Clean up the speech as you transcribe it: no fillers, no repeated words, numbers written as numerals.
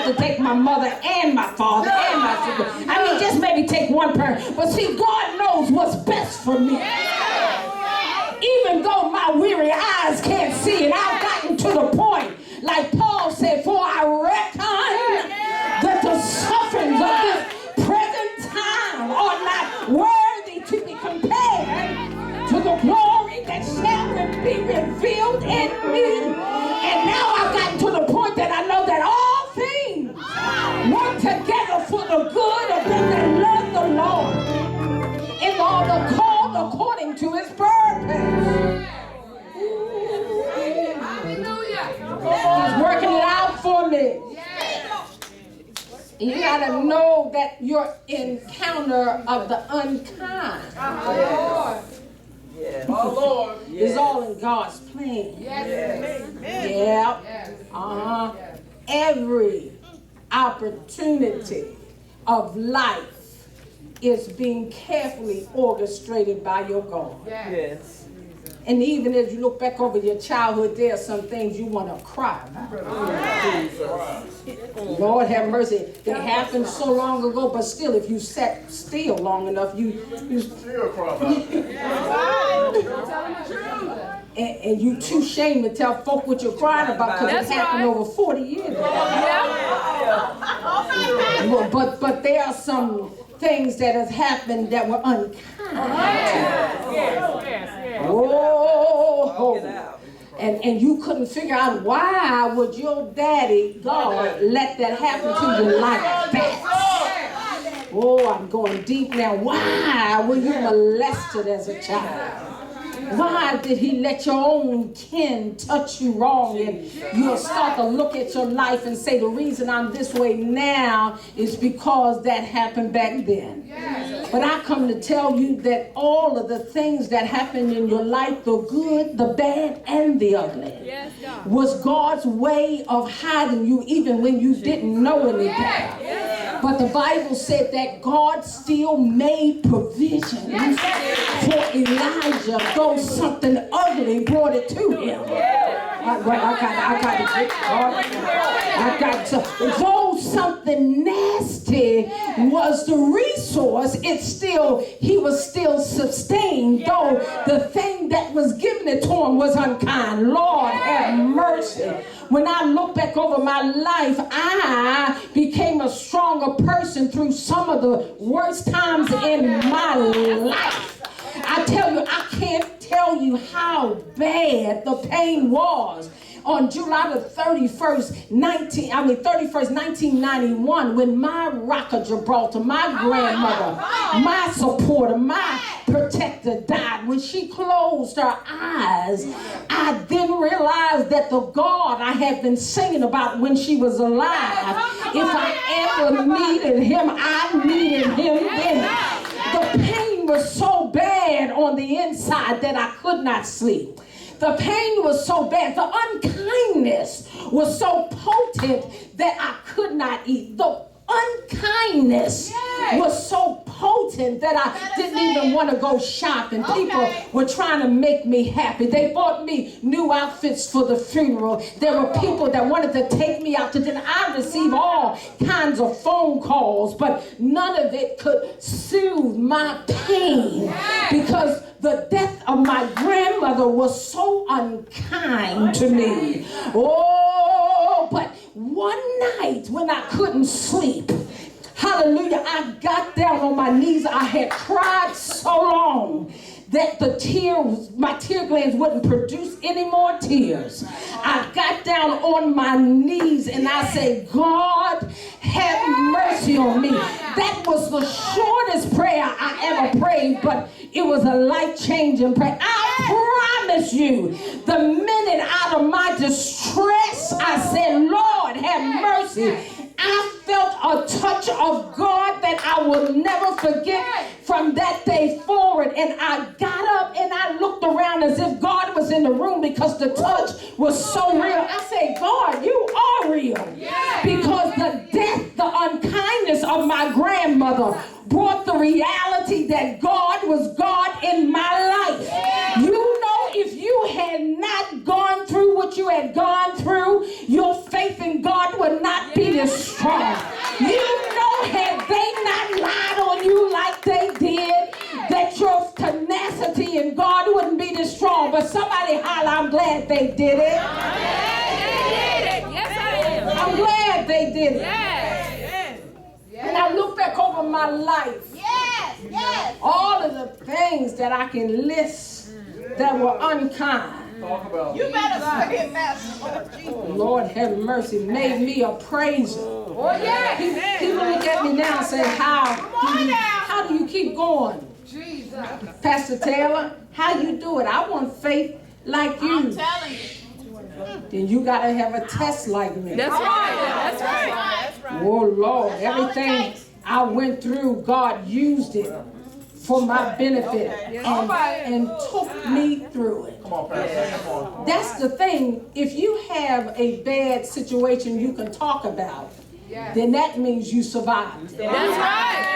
have to take my mother and my father and my sister. I mean, just maybe take one parent. But see, God knows what's best for me. Even though my weary eyes can't see it, I've gotten to the point, like Paul said, for I reckon that the sufferings of this present time are not worthy to be compared to the glory that shall be revealed in me. And now I've gotten to the point that I know that all things work together for the good of them that love the Lord and are the called according to his purpose. He's working it out for me. You gotta know that your encounter of the unkind is all in God's plan. Yeah. Every opportunity of life is being carefully orchestrated by your God. Yes. And even as you look back over your childhood, there are some things you want to cry about. Lord have mercy. It happened so long ago, but still, if you sat still long enough, you still cry about it. And you too ashamed to tell folk what you're crying about because it happened over 40 years ago. But there are some things that have happened that were unkind. And you couldn't figure out why would your daddy, God, let that happen to you like that. Oh, I'm going deep now. Why were you molested as a child? Why did he let your own kin touch you wrong? And you'll start to look at your life and say, the reason I'm this way now is because that happened back then. But I come to tell you that all of the things that happened in your life, the good, the bad, and the ugly, was God's way of hiding you even when you didn't know any better. But the Bible said that God still made provision for Elijah, though something ugly brought it to him. I got to. Though something nasty was the resource, he was still sustained. Though the thing that was given it to him was unkind. Lord have mercy. When I look back over my life, I became a stronger person through some of the worst times in my life. I tell you, I can't tell you how bad the pain was. On July the 31st, 1991, when my Rock of Gibraltar, my grandmother, my supporter, my protector died, when she closed her eyes, I then realized that the God I had been singing about when she was alive, if I ever needed him, I needed him then. The pain was so bad on the inside that I could not sleep. The pain was so bad. The unkindness was so potent that I could not eat. The unkindness was so potent that I didn't even want to go shopping. People were trying to make me happy. They bought me new outfits for the funeral. There were people that wanted to take me out to dinner. I received all kinds of phone calls, but none of it could soothe my pain because the death of my grandmother was so unkind to me. Oh, but one night when I couldn't sleep, hallelujah, I got down on my knees. I had cried so long that my tear glands wouldn't produce any more tears. I got down on my knees and I said, God, have mercy on me. That was the shortest prayer I ever prayed, but it was a life-changing prayer. I promise you, the minute out of my distress, I said, Lord, have mercy. I felt a touch of God that I will never forget from that day forward. And I got up and I looked around as if God was in the room because the touch was so real. I said, God, you are real. Because the death, the unkindness of my grandmother brought the reality that God was God in my life. You know, if you had not gone through what you had gone through, your faith in God would not be the you strong. You know, had they not lied on you like they did, that your tenacity in God wouldn't be this strong. But somebody holler, I'm glad they did it. Yes, I am. I'm glad they did it. Yes. And I look back over my life. Yes, yes. All of the things that I can list that were unkind. You better say it, Pastor. Lord have mercy, made me a praiser. Oh, yeah. People look at me now and say, how do you keep going? Jesus. Pastor Taylor, how you do it? I want faith like you. I'm telling you. Then you got to have a test like me. That's right. That's right. Oh, Lord, everything I went through, God used it for my benefit and took me through it. Come on, Pastor. Come on. That's the thing. If you have a bad situation you can talk about, then that means you survived. That's right.